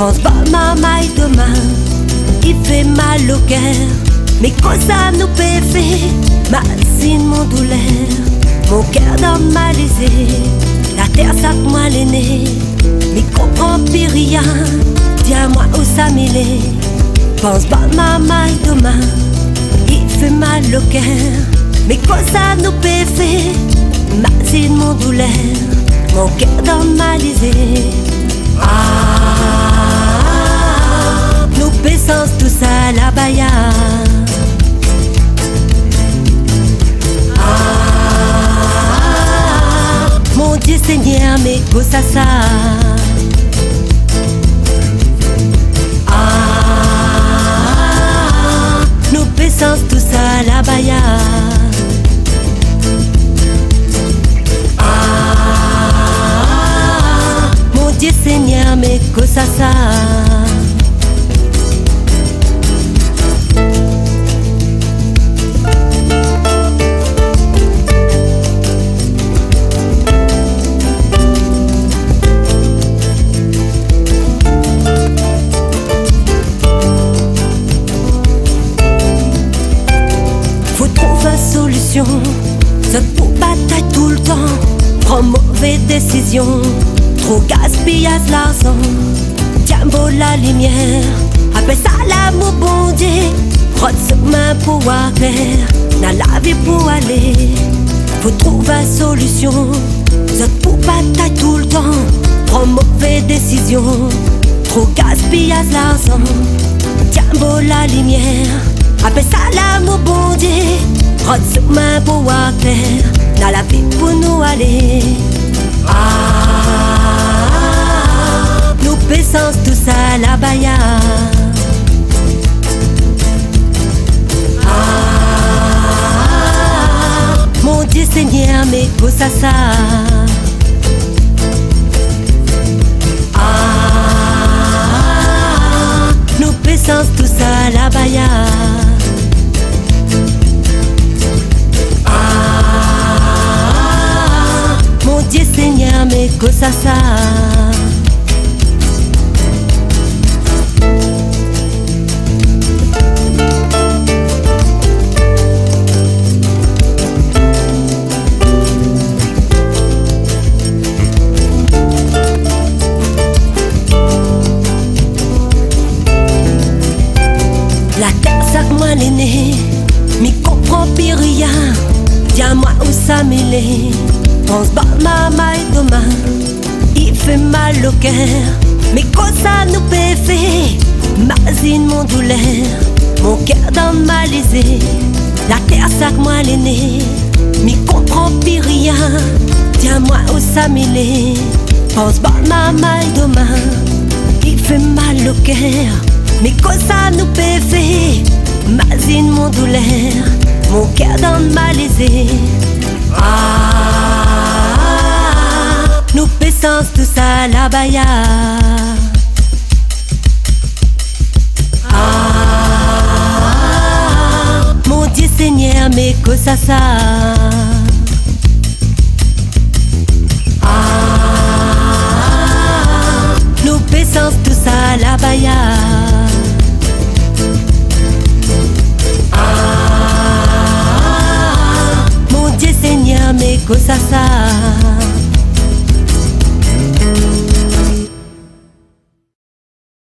Pense pas maman demain, il fait mal au cœur. Mais quoi ça nous peut faire, Maxine mon douleur. Mon cœur dans malaisé, la terre sac moi l'aîné. Mais comprends plus rien, dis-moi où ça mêlé. Pense pas maman demain, il fait mal au cœur. Mais quoi ça nous peut faire, Maxine mon douleur. Mon cœur dans malaisé. Nous baissons tout ça la baya. Mon Dieu Seigneur, mais quoi ça ça? Nous baissons tout ça la baya. Mon Dieu Seigneur, mais quoi ça ça? Se pour bataille tout le temps, prends mauvaise décision, trop gaspillage l'argent, diambo la lumière, après ça l'amour bon Dieu, rôde sur main pour voir clair, dans la vie pour aller, faut trouver solution, se pour bataille tout le temps, prends mauvaise décision, trop gaspillage l'argent, diambo la lumière, après ça l'amour bon Dieu, rôde sur main pour voir clair, dans la vie pour nous aller. Nous baissons tout ça la baya. Mon Dieu Seigneur, mais quoi ça ça? Nous baissons tout ça la baya. Mon Dieu Seigneur, mais quoi ça ça? La terre sac moi l'aîné, m'y comprends plus rien, dis-moi où ça mêlé. Pense pas maman demain, il fait mal au cœur. Mais quoi ça nous peut faire, Maxine mon douleur. Mon cœur dans malaisé, la terre sac moi l'aîné. M'y comprends plus rien, dis-moi où ça mêlé. Pense pas maman demain, il fait mal au cœur. Mais quoi ça nous peut faire, Maxine mon douleur. Mon cœur dans malaisé. Nous baissons tout ça la baya. Mon Dieu Seigneur, mais quoi ça ça? Nous baissons tout ça la baya. Mon Dieu Seigneur, mais quoi ça ça?